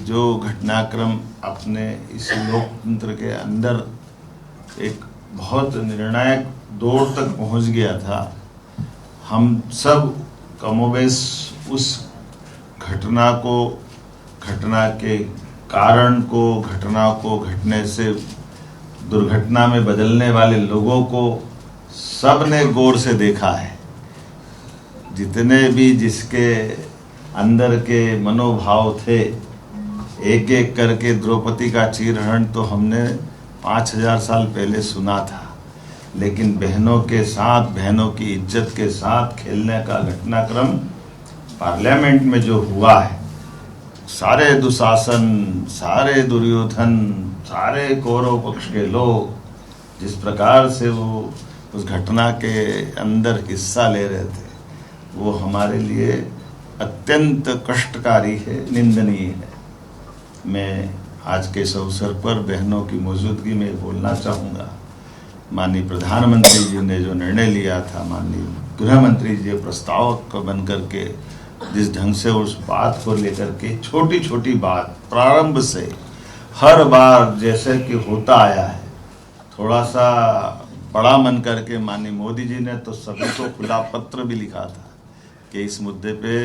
जो घटनाक्रम अपने इस लोकतंत्र के अंदर एक बहुत निर्णायक दौर तक पहुंच गया था, हम सब कमोबेश उस घटना को, घटना के कारण को, घटना को घटने से दुर्घटना में बदलने वाले लोगों को सब ने गौर से देखा है। जितने भी जिसके अंदर के मनोभाव थे, एक एक करके द्रौपदी का चीरहरण तो हमने 5000 साल पहले सुना था, लेकिन बहनों के साथ, बहनों की इज्जत के साथ खेलने का घटनाक्रम पार्लियामेंट में जो हुआ है, सारे दुशासन, सारे दुर्योधन, सारे कौरव पक्ष के लोग जिस प्रकार से वो उस घटना के अंदर हिस्सा ले रहे थे, वो हमारे लिए अत्यंत कष्टकारी है, निंदनीय है। मैं आज के इस अवसर पर बहनों की मौजूदगी में बोलना चाहूँगा, माननीय प्रधानमंत्री जी ने जो निर्णय लिया था, माननीय गृह मंत्री जी प्रस्तावक बन करके जिस ढंग से उस बात को लेकर के छोटी छोटी बात प्रारंभ से हर बार जैसे कि होता आया है, थोड़ा सा बड़ा मन करके माननीय मोदी जी ने तो सभी को खुला पत्र भी लिखा था कि इस मुद्दे पे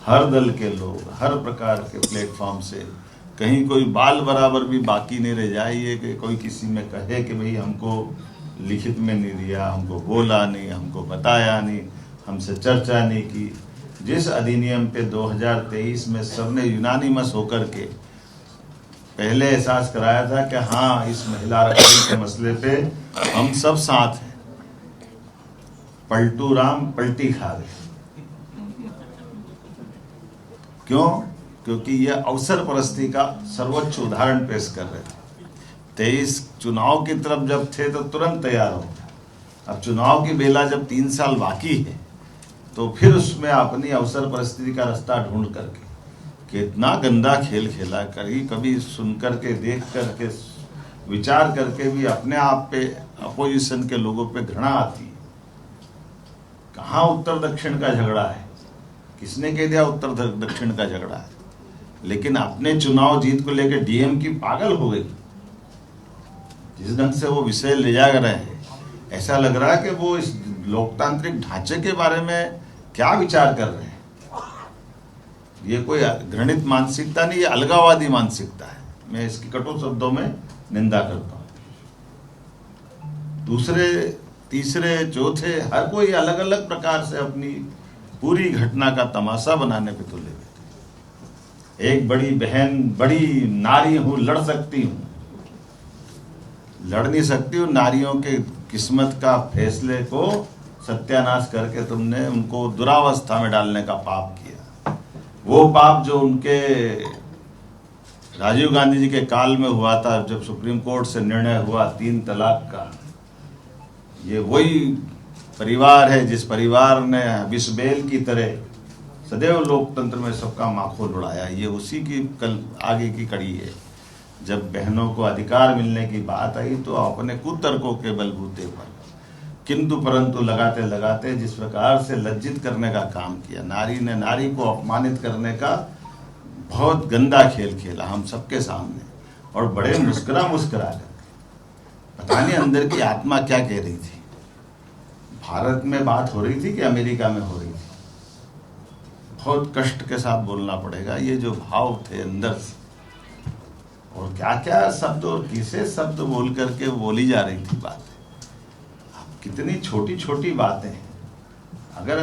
हर दल के लोग हर प्रकार के प्लेटफॉर्म से कहीं कोई बाल बराबर भी बाकी नहीं रह जाए, ये कि कोई किसी में कहे कि भाई हमको लिखित में नहीं दिया, हमको बोला नहीं, हमको बताया नहीं, हमसे चर्चा नहीं की। जिस अधिनियम पे 2023 में सबने यूनानिमस होकर के पहले एहसास कराया था कि हाँ, इस महिला आरक्षण के मसले पे हम सब साथ हैं, पलटू राम पलटी खा गए। क्यों? क्योंकि यह अवसर परस्ती का सर्वोच्च उदाहरण पेश कर रहे थे। 23 चुनाव की तरफ जब थे तो तुरंत तैयार हो गए। अब चुनाव की बेला जब 3 साल बाकी है तो फिर उसमें अपनी अवसर परिस्थिति का रास्ता ढूंढ करके कितना गंदा खेल खेला। कभी सुन करके, देख करके, विचार करके भी अपने आप पे अपोजिशन के लोगों पे घृणा आती है। कहाँ उत्तर दक्षिण का झगड़ा है? किसने कह दिया उत्तर दक्षिण का झगड़ा है? लेकिन अपने चुनाव जीत को लेकर डीएम की पागल हो गई। जिस ढंग से वो विषय ले जा रहे हैं, ऐसा लग रहा है कि वो इस लोकतांत्रिक ढांचे के बारे में क्या विचार कर रहे हैं। ये कोई घृणित मानसिकता नहीं, ये अलगाववादी मानसिकता है। मैं इसकी कटु शब्दों में निंदा करता हूँ। दूसरे, तीसरे, चौथे हर कोई अलग अलग प्रकार से अपनी पूरी घटना का तमाशा बनाने पे तुले हुए थे। एक बड़ी बहन, बड़ी नारी हूं, लड़ सकती हूं, लड़ नहीं सकती हूं। नारियों के किस्मत का फैसले को सत्यानाश करके तुमने उनको दुरावस्था में डालने का पाप किया। वो पाप जो उनके राजीव गांधी जी के काल में हुआ था, जब सुप्रीम कोर्ट से निर्णय हुआ 3 तलाक का। ये वही परिवार है जिस परिवार ने विषबेल की तरह सदैव लोकतंत्र में सबका माखोल उड़ाया। ये उसी की कल आगे की कड़ी है। जब बहनों को अधिकार मिलने की बात आई तो अपने कुतर्कों के बलबूते पर किंतु परंतु लगाते लगाते जिस प्रकार से लज्जित करने का काम किया, नारी ने नारी को अपमानित करने का बहुत गंदा खेल खेला हम सबके सामने, और बड़े मुस्कुरा मुस्कुरा कर। पता नहीं अंदर की आत्मा क्या कह रही थी। भारत में बात हो रही थी कि अमेरिका में हो रही थी? बहुत कष्ट के साथ बोलना पड़ेगा। ये जो भाव थे अंदर से, और क्या क्या शब्द और किसे शब्द बोल करके बोली जा रही थी बातें। कितनी छोटी छोटी बातें हैं। अगर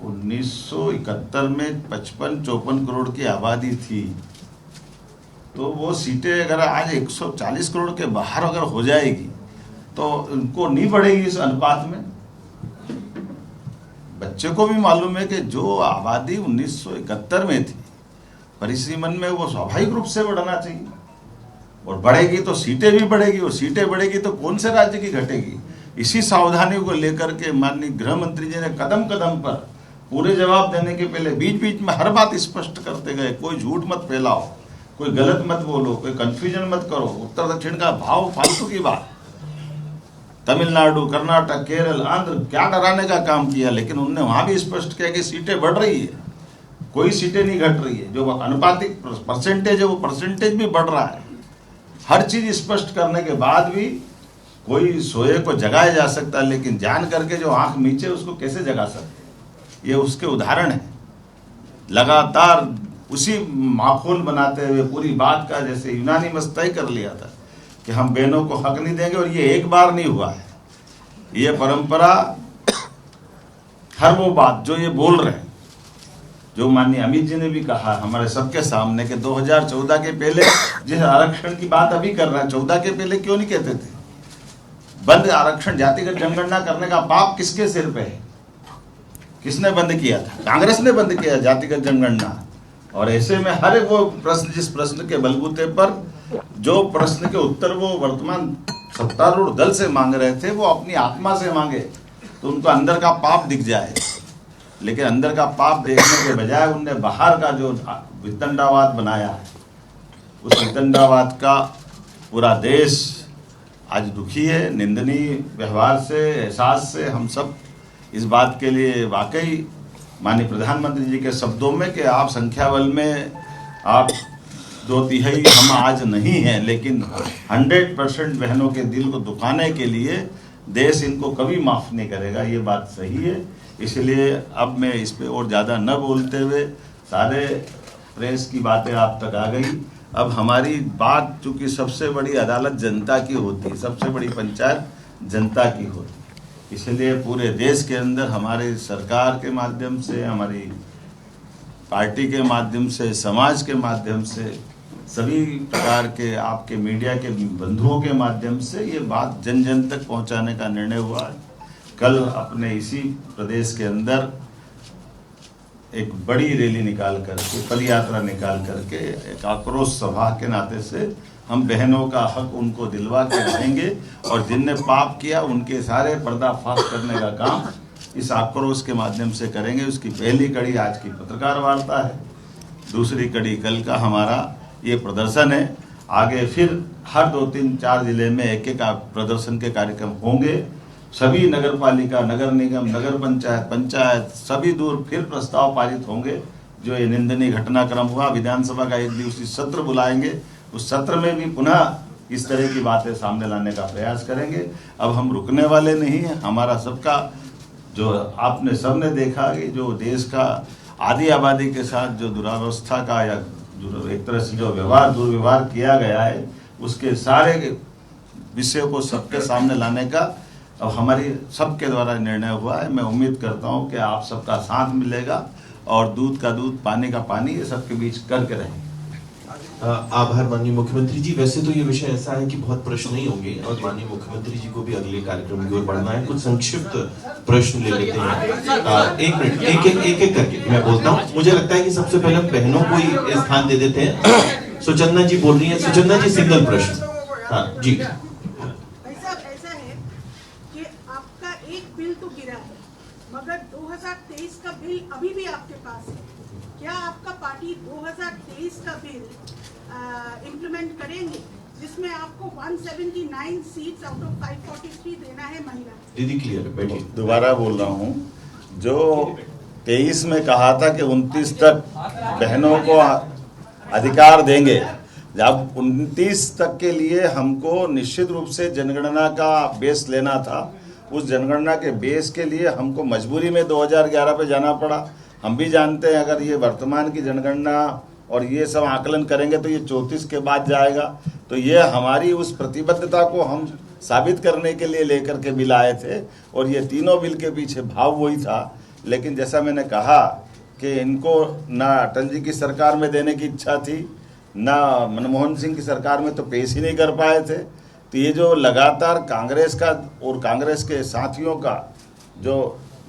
1971 में 55-54 करोड़ की आबादी थी तो वो सीटें अगर आज 140 करोड़ के बाहर अगर हो जाएगी तो उनको नहीं बढ़ेगी इस अनुपात में। बच्चे को भी मालूम है कि जो आबादी 1971 में थी परिसीमन में, वो स्वाभाविक रूप से बढ़ना चाहिए, और बढ़ेगी तो सीटें भी बढ़ेगी, और सीटें बढ़ेगी तो कौन से राज्य की घटेगी। इसी सावधानी को लेकर के माननीय गृह मंत्री जी ने कदम कदम पर पूरे जवाब देने के पहले बीच बीच में हर बात स्पष्ट करते गए। कोई झूठ मत फैलाओ, कोई गलत मत बोलो, कोई कंफ्यूजन मत करो। उत्तर दक्षिण का भाव फालतू की बात। तमिलनाडु, कर्नाटक, केरल, आंध्र क्या डराने का काम किया, लेकिन उनने वहां भी स्पष्ट किया कि सीटें बढ़ रही है। कोई सीटें नहीं घट रही है, जो अनुपातिक परसेंटेज है वो परसेंटेज भी बढ़ रहा है। हर चीज स्पष्ट करने के बाद भी कोई सोए को जगाया जा सकता है, लेकिन जान करके जो आंख मीचे उसको कैसे जगा सकते, ये उसके उदाहरण है। लगातार उसी माहौल बनाते हुए पूरी बात का जैसे यूनानिमस तय कर लिया था कि हम बहनों को हक नहीं देंगे, और ये एक बार नहीं हुआ है, ये परंपरा हर वो बात जो ये बोल रहे हैं, जो माननीय अमित जी ने भी कहा हमारे सबके सामने कि 2014 के पहले जिस आरक्षण की बात अभी कर रहे हैं, 14 के पहले क्यों नहीं कहते थे? बंद आरक्षण, जातिगत जनगणना करने का पाप किसके सिर पे है? किसने बंद किया था? कांग्रेस ने बंद किया जातिगत जनगणना। और ऐसे में हर वो प्रश्न, जिस प्रश्न के बलबूते पर जो प्रश्न के उत्तर वो वर्तमान सत्तारूढ़ दल से मांग रहे थे, वो अपनी आत्मा से मांगे तो उनको अंदर का पाप दिख जाए। लेकिन अंदर का पाप देखने के बजाय उनने बाहर का जो वितंडावाद बनाया है, उस वितंडावाद का पूरा देश आज दुखी है। निंदनीय व्यवहार से, एहसास से हम सब इस बात के लिए वाकई माननीय प्रधानमंत्री जी के शब्दों में कि आप संख्या बल में आप 2/3 हम आज नहीं हैं, लेकिन 100% बहनों के दिल को दुखाने के लिए देश इनको कभी माफ नहीं करेगा, ये बात सही है। इसलिए अब मैं इस पे और ज़्यादा न बोलते हुए, सारे प्रेस की बातें आप तक आ गई, अब हमारी बात चूंकि सबसे बड़ी अदालत जनता की होती है, सबसे बड़ी पंचायत जनता की होती है, इसलिए पूरे देश के अंदर हमारे सरकार के माध्यम से, हमारी पार्टी के माध्यम से, समाज के माध्यम से, सभी प्रकार के आपके मीडिया के बंधुओं के माध्यम से ये बात जन जन तक पहुंचाने का निर्णय हुआ है। कल अपने इसी प्रदेश के अंदर एक बड़ी रैली निकाल करके, पद यात्रा निकाल करके, एक आक्रोश सभा के नाते से हम बहनों का हक उनको दिलवा के रहेंगे, और जिनने पाप किया उनके सारे पर्दाफाश करने का काम इस आक्रोश के माध्यम से करेंगे। उसकी पहली कड़ी आज की पत्रकार वार्ता है, दूसरी कड़ी कल का हमारा ये प्रदर्शन है। आगे फिर हर 2, 3, 4 जिले में एक एक प्रदर्शन के कार्यक्रम होंगे। सभी नगर पालिका, नगर निगम, नगर पंचायत, पंचायत सभी दूर फिर प्रस्ताव पारित होंगे। जो ये निंदनीय घटनाक्रम हुआ, विधानसभा का एक दिवसीय सत्र बुलाएंगे, उस सत्र में भी पुनः इस तरह की बातें सामने लाने का प्रयास करेंगे। अब हम रुकने वाले नहीं हैं। हमारा सबका जो आपने सबने देखा कि जो देश का आधी आबादी के साथ जो दुरावस्था का या एक तरह से जो दुर्व्यवहार किया गया है, उसके सारे विषयों को सबके सामने लाने का अब हमारी सबके द्वारा निर्णय हुआ है। मैं उम्मीद करता हूं कि आप सबका साथ मिलेगा और दूध का दूध, पानी का पानी, ये सबके बीच करके रहेंगे। आभार माननीय मुख्यमंत्री जी। वैसे तो ये विषय ऐसा है कि बहुत प्रश्न नहीं होंगे और माननीय मुख्यमंत्री जी को भी अगले कार्यक्रम की ओर बढ़ना है। कुछ संक्षिप्त प्रश्न ले लेते हैं। 1 मिनट, एक करके मैं बोलता हूँ। मुझे लगता है कि सबसे पहले हम बहनों को ही स्थान दे देते हैं। सुचंदा जी बोल रही है। सुचंदा जी, सिंगल प्रश्न। हाँ जी। ऐसा है कि आपका एक बिल तो गिरा है, मगर 2023 का बिल अभी भी आपके पास है। क्या आपका पार्टी 2023 का बिल इम्प्लीमेंट करेंगे, जिसमें आपको 179 सीट्स आउट ऑफ 543 देना है महिला? दीदी क्लियर है, बैठिए। दोबारा बोल रहा हूँ, जो 23 में कहा था कि 29 तक बहनों को अधिकार देंगे, जब 29 तक के लिए हमको निश्चित रूप से जनगणना का बेस लेना था। उस जनगणना के बेस के लिए हमको मजबूरी में 2011 पे जाना पड़ा। हम भी जानते हैं अगर ये वर्तमान की जनगणना और ये सब आकलन करेंगे तो ये 34 के बाद जाएगा। तो ये हमारी उस प्रतिबद्धता को हम साबित करने के लिए लेकर के बिल आए थे, और ये तीनों बिल के पीछे भाव वही था। लेकिन जैसा मैंने कहा कि इनको ना अटल जी की सरकार में देने की इच्छा थी, ना मनमोहन सिंह की सरकार में तो पेश ही नहीं कर पाए थे। तो ये जो लगातार कांग्रेस का और कांग्रेस के साथियों का जो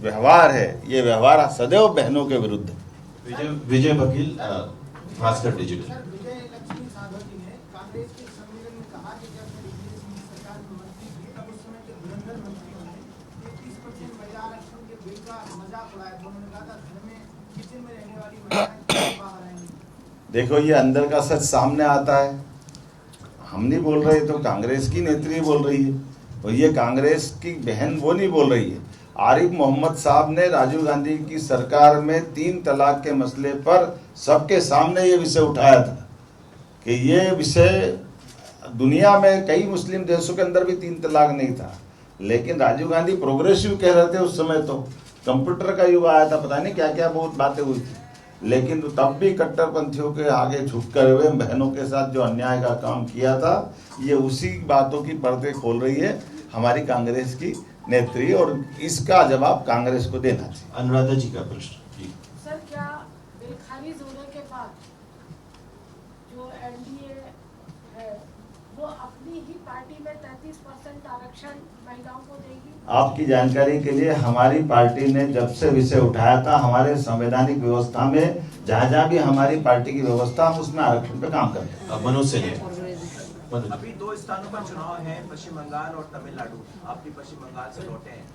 व्यवहार है, ये व्यवहार सदैव बहनों के विरुद्ध है। विजय बघेल, भास्कर डिजिटल। देखो, ये अंदर का सच सामने आता है। हम नहीं बोल रहे तो कांग्रेस की नेत्री बोल रही है, और ये कांग्रेस की बहन वो नहीं बोल रही है। आरिफ मोहम्मद साहब ने राजीव गांधी की सरकार में 3 तलाक के मसले पर सबके सामने ये विषय उठाया था कि ये विषय दुनिया में कई मुस्लिम देशों के अंदर भी 3 तलाक नहीं था, लेकिन राजीव गांधी प्रोग्रेसिव कह रहे थे उस समय, तो कंप्यूटर का युग आया था, पता नहीं क्या क्या बहुत बातें हुई थी, लेकिन तो तब भी कट्टरपंथियों के आगे झुककर हुए बहनों के साथ जो अन्याय का काम किया था, ये उसी बातों की पर्दे खोल रही है हमारी कांग्रेस की नेत्री, और इसका जवाब कांग्रेस को देना चाहिए। अनुराधा जी का प्रश्न जी। सर, क्या बिल खारिज होने के बाद जो एनडीए है वो अपनी ही पार्टी में 33% आरक्षण महिलाओं को देगी? आपकी जानकारी के लिए हमारी पार्टी ने जब से विषय उठाया था, हमारे संवैधानिक व्यवस्था में जहाँ जहाँ भी हमारी पार्टी की व्यवस्था, हम उसमें आरक्षण पे काम करते हैं। मनोज से अभी 2 स्थानों पर चुनाव है, पश्चिम बंगाल और तमिलनाडु। आप भी पश्चिम बंगाल से लौटे हैं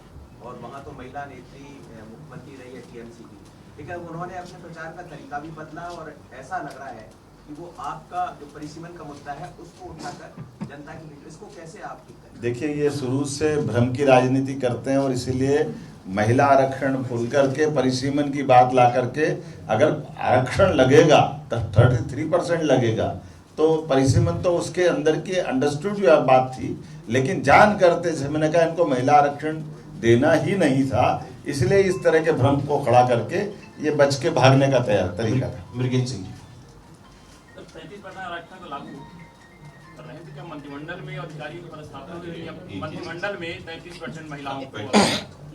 और वहाँ तो महिला नेत्री मुख्यमंत्री रही है टीएमसी की, लेकिन उन्होंने अपने प्रचार का तरीका भी बदला और ऐसा लग रहा है कि वो आपका जो परिसीमन का मुद्दा है उसको उठाकर जनता की बीच, इसको कैसे आप ठीक करें? देखिए, ये शुरू से भ्रम की राजनीति करते हैं और इसीलिए महिला आरक्षण भूल करके परिसीमन की बात ला करके, अगर आरक्षण लगेगा तो 33% लगेगा, तो परिसीमन तो उसके अंदर की अंडरस्टूड बात थी, लेकिन जान करते थे, मैंने कहा इनको महिला आरक्षण देना ही नहीं था, इसलिए इस तरह के भ्रम को खड़ा करके ये बच के भागने का तरीका था। मृगेंद्र सिंह जी। 33% आरक्षण तो लागू रहे थे क्या मंत्रिमंडल में अधिकारियों की पदस्थापना के लिए? मंत्रिमंडल में 33% महिलाओं को,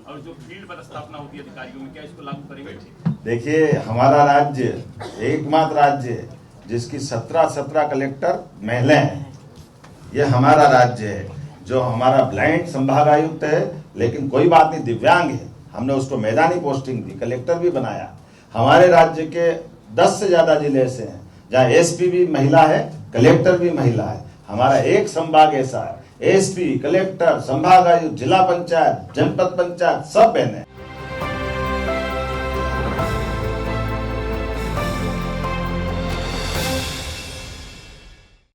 और जो फील्ड पदस्थापना होती है अधिकारियों में, क्या इसको लागू करेंगे? देखिए, हमारा राज्य एकमात्र राज्य है जिसकी 17 कलेक्टर महिलाएं हैं। ये हमारा राज्य है, जो हमारा ब्लाइंड संभाग आयुक्त है, लेकिन कोई बात नहीं, दिव्यांग है, हमने उसको मैदानी पोस्टिंग दी, कलेक्टर भी बनाया। हमारे राज्य के 10 से ज्यादा जिले ऐसे हैं जहाँ एसपी भी महिला है, कलेक्टर भी महिला है। हमारा एक संभाग ऐसा है, एसपी, कलेक्टर, संभाग आयुक्त, जिला पंचायत, जनपद पंचायत सब बहने हैं।